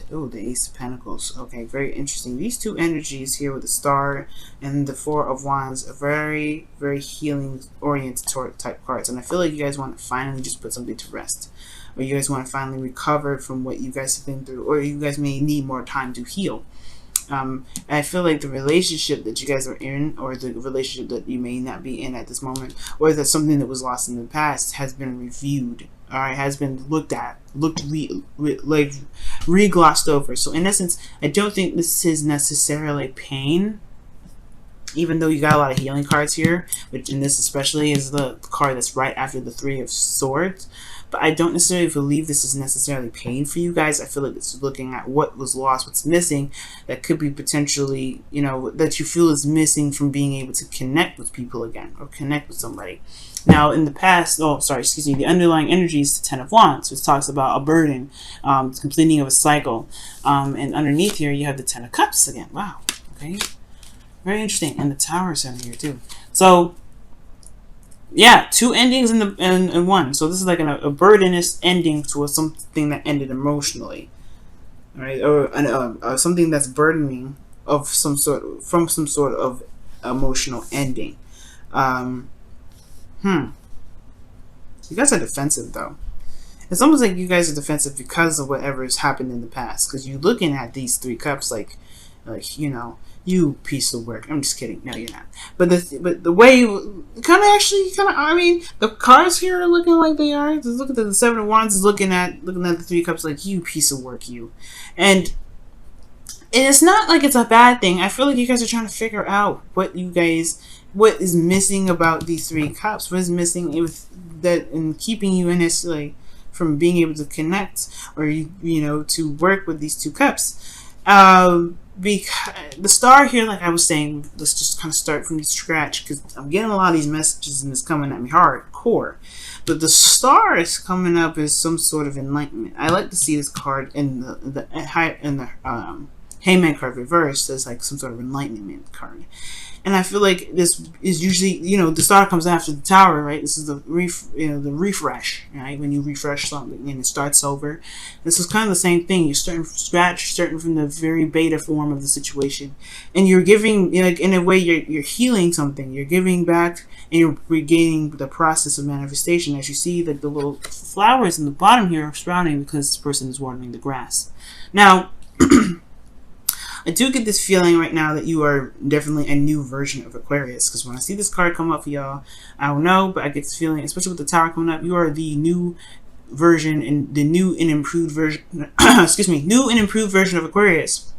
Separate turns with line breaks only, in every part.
Oh, the Ace of Pentacles. Okay, very interesting. These two energies here with the Star and the Four of Wands are very, very healing oriented type cards. And I feel like you guys want to finally just put something to rest. Or you guys want to finally recover from what you guys have been through. Or you guys may need more time to heal. I feel like the relationship that you guys are in, or the relationship that you may not be in at this moment, or that something that was lost in the past has been reviewed, all right, has been looked at, re-glossed over. So in essence, I don't think this is necessarily pain, even though you got a lot of healing cards here, which in this especially is the card that's right after the Three of Swords. But I don't necessarily believe this is necessarily pain for you guys. I feel like it's looking at what was lost, what's missing, that could be potentially, you know, that you feel is missing from being able to connect with people again, or connect with somebody. Now, in the past, the underlying energy is the Ten of Wands, which talks about a burden, completing of a cycle. And underneath here, you have the Ten of Cups again. Wow, okay. Very interesting. And the Tower is in here, too. So, yeah, two endings in one. So this is like a burdenous ending to something that ended emotionally, right? Or something that's burdening of some sort of emotional ending. You guys are defensive though. It's almost like you guys are defensive because of whatever has happened in the past. Because you're looking at these three cups like you know, you piece of work. I'm just kidding. No, you're not. But the way you I mean, the cards here are looking like they are. Just look at the Seven of Wands is looking at the Three Cups like, you piece of work, you. And it's not like it's a bad thing. I feel like you guys are trying to figure out what is missing about these Three Cups. What is missing with that and keeping you in this, like, from being able to connect, or you know, to work with these two cups. Because the Star here, like I was saying, let's just kind of start from scratch, because I'm getting a lot of these messages and it's coming at me hardcore. But the Star is coming up as some sort of enlightenment. I like to see this card in the Hangman card reversed as like some sort of enlightenment card. And I feel like this is usually, you know, the Star comes after the Tower, right? This is the the refresh, right? When you refresh something and it starts over. This is kind of the same thing. You're starting from scratch, starting from the very beta form of the situation, and you're giving, you know, in a way, you're healing something. You're giving back, and you're regaining the process of manifestation. As you see that the little flowers in the bottom here are sprouting because this person is watering the grass. Now. I do get this feeling right now that you are definitely a new version of Aquarius, because when I see this card come up for y'all, I don't know, but I get this feeling, especially with the Tower coming up, you are the new version and the new and improved version new and improved version of Aquarius.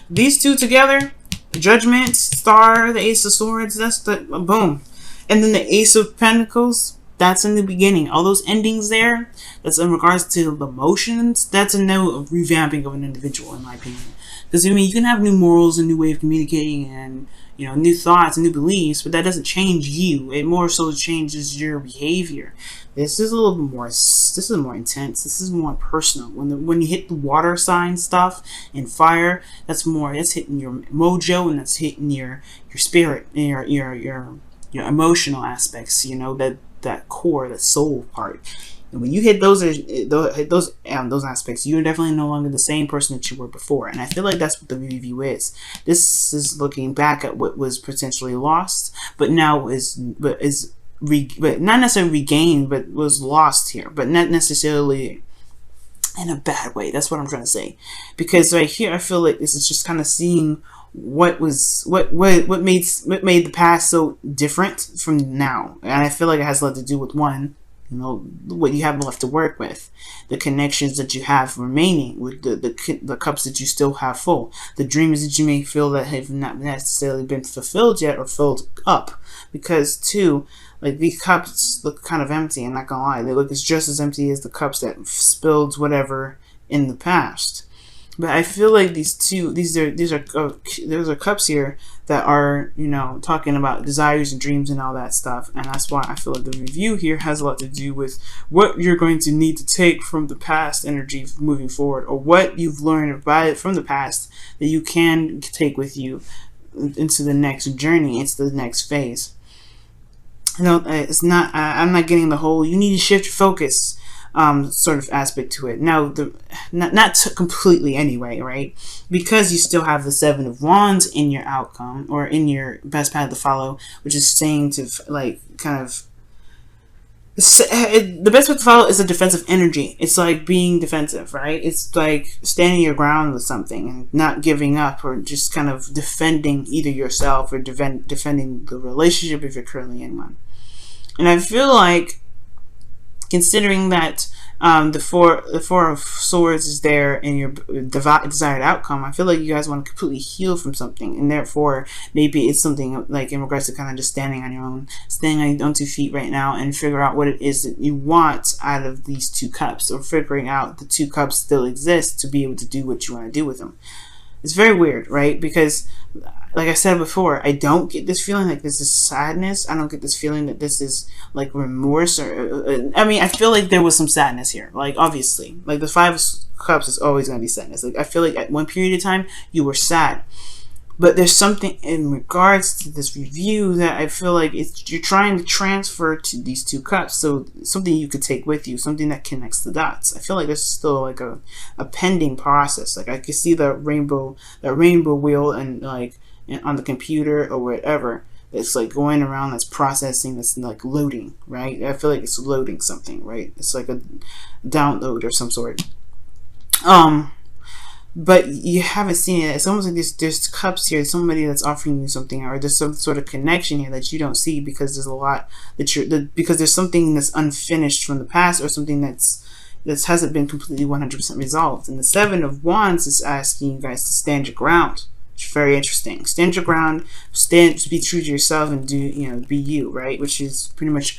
These two together, Judgment, Star, the Ace of Swords, that's the boom. And then the Ace of Pentacles, that's in the beginning. All those endings there, that's in regards to the emotions, that's a no revamping of an individual, in my opinion. Because, I mean, you can have new morals, a new way of communicating, and, you know, new thoughts, new beliefs, but that doesn't change you. It more so changes your behavior. This is a little bit more, this is more intense. This is more personal. When you hit the water sign stuff and fire, that's hitting your mojo, and that's hitting your spirit, and your emotional aspects, you know, that core, that soul part. And when you hit those aspects, you're definitely no longer the same person that you were before. And I feel like that's what the review is. This is looking back at what was potentially lost, but now but not necessarily regained, but was lost here, but not necessarily in a bad way. That's what I'm trying to say. Because right here, I feel like this is just kind of seeing what made the past so different from now. And I feel like it has a lot to do with, one, you know, what you have left to work with, the connections that you have remaining with the cups that you still have full, the dreams that you may feel that have not necessarily been fulfilled yet or filled up. Because two, like, these cups look kind of empty. I'm not gonna lie, they look just as empty as the cups that spilled whatever in the past. But I feel like these are cups here that are, you know, talking about desires and dreams and all that stuff. And that's why I feel like the review here has a lot to do with what you're going to need to take from the past energy moving forward, or what you've learned about it from the past that you can take with you into the next journey, into the next phase. You know, it's not, I'm not getting the whole, you need to shift your focus. sort of aspect to it. Now, not completely anyway, right? Because you still have the Seven of Wands in your outcome, or in your best path to follow, which is saying to like kind of, the best way to follow is a defensive energy. It's like being defensive, right? It's like standing your ground with something and not giving up, or just kind of defending either yourself or defending the relationship if you're currently in one. And I feel like, considering that the four of swords is there in your desired outcome, I feel like you guys want to completely heal from something, and therefore maybe it's something like in regards to kind of just standing on your own, standing on your own 2 feet right now, and figure out what it is that you want out of these 2 cups, or figuring out the 2 cups still exist to be able to do what you want to do with them. It's very weird, right? Because, like I said before, I don't get this feeling like this is sadness. I don't get this feeling that this is like remorse, or I mean, I feel like there was some sadness here. Like, obviously, like the 5 of Cups is always going to be sadness. Like, I feel like at one period of time you were sad, but there's something in regards to this review that I feel like you're trying to transfer to these 2 cups. So something you could take with you, something that connects the dots. I feel like there's still like a pending process. Like, I could see the rainbow wheel, and like on the computer or whatever, it's like going around, that's processing, that's like loading, right? I feel like it's loading something, right? It's like a download or some sort. But you haven't seen it. It's almost like there's cups here, somebody that's offering you something, or there's some sort of connection here that you don't see, because there's a lot that because there's something that's unfinished from the past, or something that hasn't been completely 100% resolved. And the 7 of Wands is asking you guys to stand your ground. It's very interesting. Stand your ground, be true to yourself, and be you, right? Which is pretty much,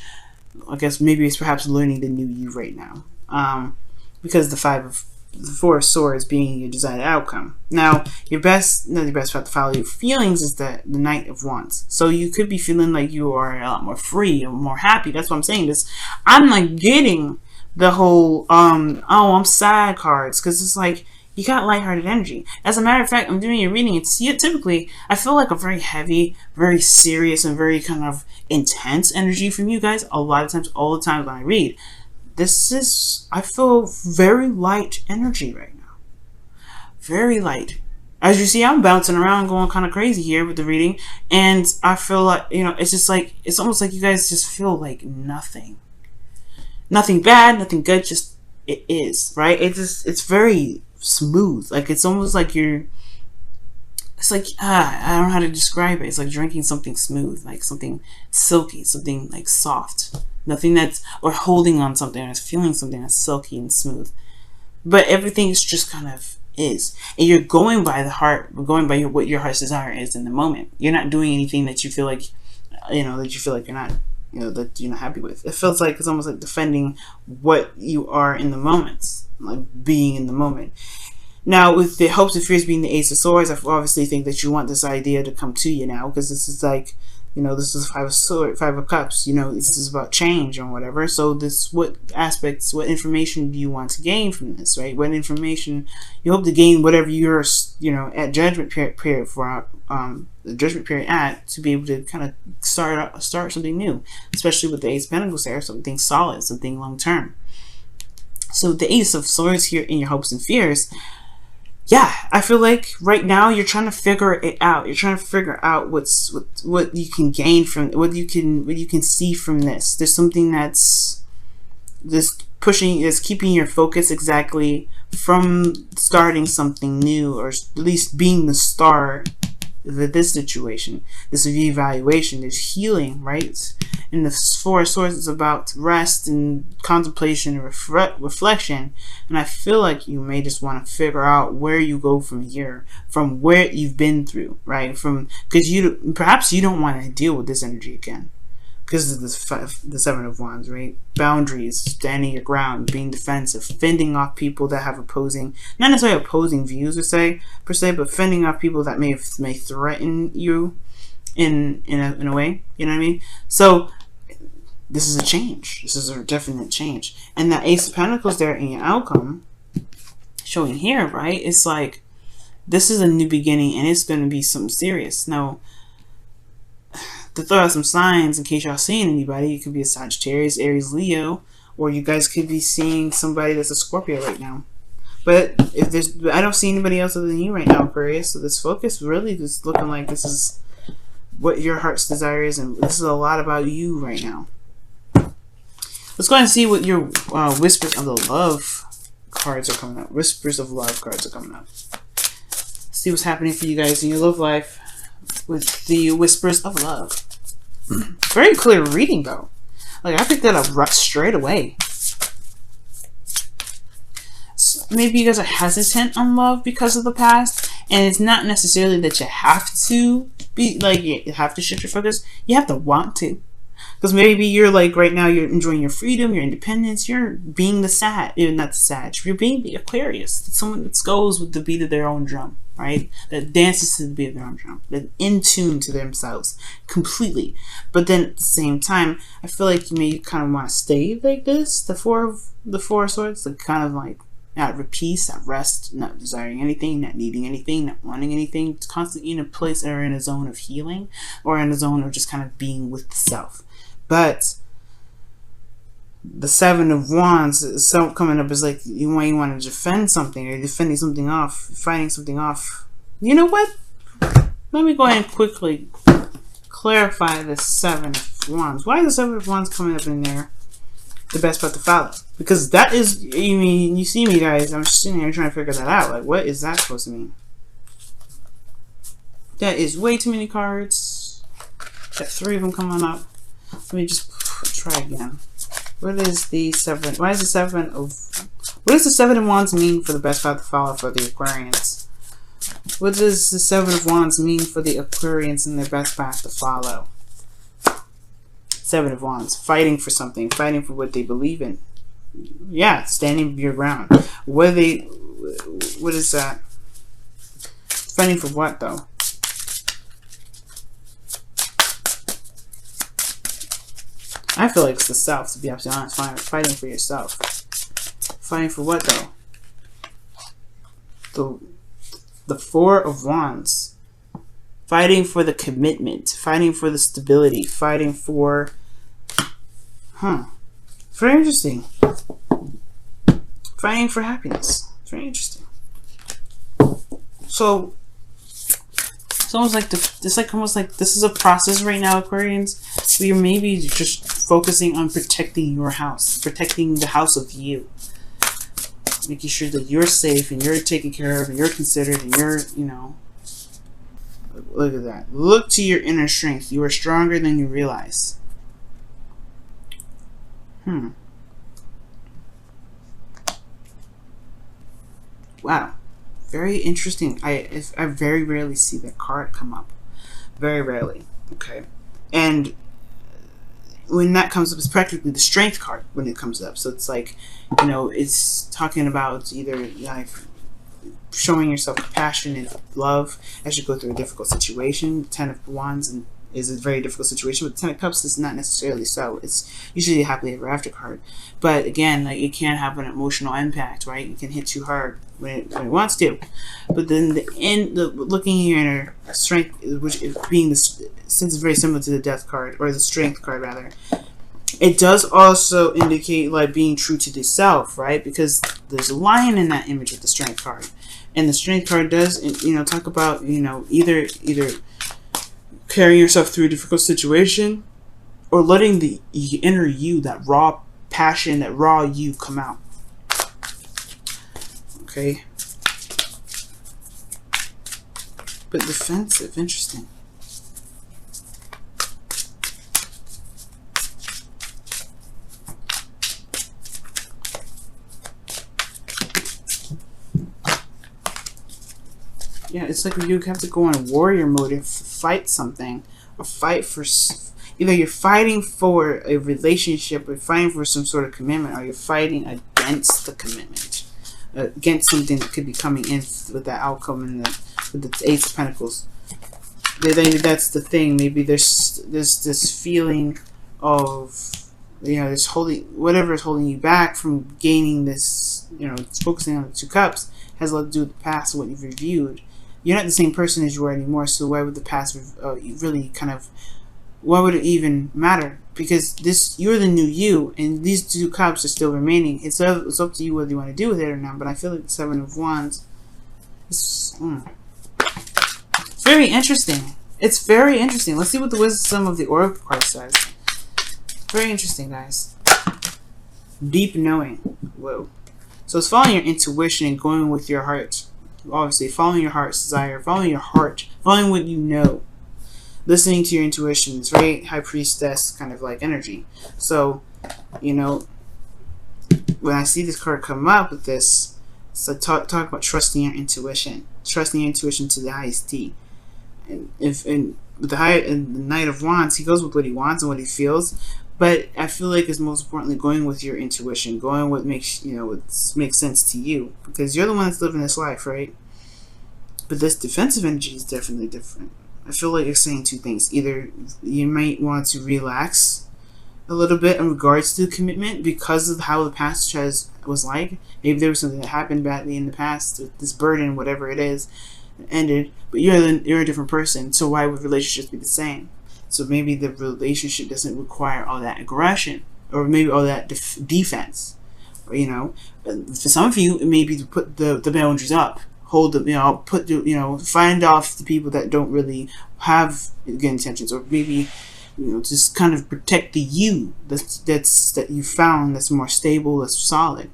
I guess, maybe it's perhaps learning the new you right now. Because the 4 of Swords being your desired outcome. Now, your best path to follow your feelings is the Knight of Wands. So you could be feeling like you are a lot more free or more happy. That's why I'm saying this. I'm like getting the whole oh, I'm sad cards, because it's like you got lighthearted energy. As a matter of fact, I'm doing your reading. It's typically, I feel like a very heavy, very serious, and very kind of intense energy from you guys. A lot of times, all the time when I read. I feel very light energy right now. Very light. As you see, I'm bouncing around, going kind of crazy here with the reading. And I feel like, it's just like, it's almost like you guys just feel like nothing. Nothing bad, nothing good, just it is, right? It's very smooth. Like, it's almost like it's like, I don't know how to describe it. It's like drinking something smooth, like something silky, something like soft. Nothing that's, or holding on something, or feeling something that's silky and smooth. But everything is just kind of is. And you're going by the heart, going by what your heart's desire is in the moment. You're not doing anything that you feel like, you're not, that you're not happy with. It feels like it's almost like defending what you are in the moments, like being in the moment. Now, with the hopes and fears being the Ace of Swords, I obviously think that you want this idea to come to you now, because this is like, this is 5 of Cups. This is about change or whatever. So what aspects, what information do you want to gain from this, right? What information you hope to gain, whatever you're, at judgment period for the judgment period to be able to kind of start something new, especially with the Ace of Pentacles there, something solid, something long term. So the Ace of Swords here in your hopes and fears. Yeah, I feel like right now you're trying to figure it out. You're trying to figure out what you can gain from, what you can see from this. There's something that's keeping your focus exactly from starting something new, or at least being the star of this situation, this reevaluation. There's healing, right? And the 4 of Swords is about rest and contemplation and reflection. And I feel like you may just want to figure out where you go from here, from where you've been through, right? Because perhaps you don't want to deal with this energy again, because of the 7 of Wands, right? Boundaries, standing your ground, being defensive, fending off people that have not necessarily opposing views per se, but fending off people that may threaten you in a way. You know what I mean? So this is a change. This is a definite change. And that Ace of Pentacles there in your outcome, showing here, right? It's like, this is a new beginning, and it's going to be something serious. Now, to throw out some signs in case y'all seeing anybody, it could be a Sagittarius, Aries, Leo, or you guys could be seeing somebody that's a Scorpio right now. But if there's, I don't see anybody else other than you right now, Aquarius. So this focus really is looking like this is what your heart's desire is, and this is a lot about you right now. Let's go ahead and see what your Whispers of the Love cards are coming up. Whispers of Love cards are coming up. See what's happening for you guys in your love life with the Whispers of Love. Very clear reading, though. Like, I picked that up straight away. So maybe you guys are hesitant on love because of the past, and it's not necessarily that you have to be, like, you have to shift your focus. You have to want to. Because maybe you're like, right now, you're enjoying your freedom, your independence, you're being the not the Sag, you're being the Aquarius. Someone that goes with the beat of their own drum, right? That dances to the beat of their own drum. That in tune to themselves completely. But then at the same time, I feel like you may kind of want to stay like this, the Four of Swords, like kind of like at peace, at rest, not desiring anything, not needing anything, not wanting anything. It's constantly in a place or in a zone of healing, or in a zone of just kind of being with the self. But the Seven of Wands is coming up is like you want to defend something, or defending something off, fighting something off. You know what? Let me go ahead and quickly clarify the Seven of Wands. Why is the Seven of Wands coming up in there? The best path to follow. Because that is, I mean, you see me, guys. I'm just sitting here trying to figure that out. Like, what is that supposed to mean? That is way too many cards. Got 3 of them coming up. Let me just try again. What is the Seven? Why is the Seven of? What does the Seven of Wands mean for the best path to follow for the Aquarians? What does the Seven of Wands mean for the Aquarians and their best path to follow? Seven of Wands, fighting for something, fighting for what they believe in. Yeah, standing your ground. What is that? Fighting for what, though? I feel like it's the self, to be absolutely honest. Fighting for yourself. Fighting for what, though? The Four of Wands. Fighting for the commitment. Fighting for the stability. Fighting for... Very interesting. Fighting for happiness. Very interesting. So... It's almost like this is a process right now, Aquarians. Where you're maybe just focusing on protecting your house, protecting the house of you, making sure that you're safe and you're taken care of and you're considered and you're, look at that. Look to your inner strength. You are stronger than you realize. Wow. Very interesting. I very rarely see that card come up. Very rarely. Okay. And when that comes up, it's practically the strength card when it comes up. So it's like, it's talking about either like showing yourself compassion and love as you go through a difficult situation. Ten of Wands is a very difficult situation, but Ten of Cups is not necessarily so. It's usually a happily ever after card. But again, like, it can have an emotional impact, right? It can hit you hard when it wants to. But then looking here at her strength, which is being since it's very similar to the Death card, or the Strength card rather, it does also indicate like being true to the self, right? Because there's a lion in that image with the Strength card, and the Strength card does, talk about either carrying yourself through a difficult situation, or letting the inner you, that raw passion, that raw you come out. Okay. But defensive, interesting. Yeah, it's like you have to go on warrior mode and fight something, or fight for... Either you're fighting for a relationship, or fighting for some sort of commitment, or you're fighting against the commitment, against something that could be coming in with that outcome with the Ace of Pentacles. Maybe that's the thing. Maybe there's this feeling of, this whatever is holding you back from gaining this. It's focusing on the Two Cups has a lot to do with the past and what you've reviewed. You're not the same person as you are anymore. So why would the past really kind of? Why would it even matter? because you're the new you, and these two cups are still remaining. It's up to you whether you want to do with it or not. But I feel like the Seven of Wands is very interesting. It's very interesting. Let's see what the wisdom of the Oracle card says. Very interesting, guys. Deep knowing. Whoa. So it's following your intuition and going with your heart. Obviously, following your heart's desire, following your heart, following what you know. Listening to your intuition. It's very High Priestess kind of like energy. So, you know, when I see this card come up with this, so talk about trusting your intuition. Trusting your intuition to the highest T. And with the Knight of Wands, he goes with what he wants and what he feels. But I feel like it's most importantly going with your intuition, going with what makes sense to you, because you're the one that's living this life, right? But this defensive energy is definitely different. I feel like it's saying two things. Either you might want to relax a little bit in regards to the commitment because of how the past was like. Maybe there was something that happened badly in the past, this burden, whatever it is, ended. But you're a different person, so why would relationships be the same? So maybe the relationship doesn't require all that aggression, or maybe all that defense. Or, you know, for some of you, it may be to put the boundaries up. Hold them, find off the people that don't really have good intentions, or maybe, just kind of protect the you that you found that's more stable, that's solid.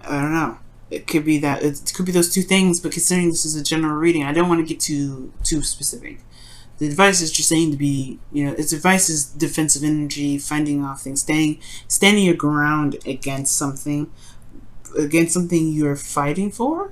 I don't know. It could be that. It could be those two things, but considering this is a general reading, I don't want to get too specific. The advice is just saying to be, its advice is defensive energy, finding off things, standing your ground against something you're fighting for,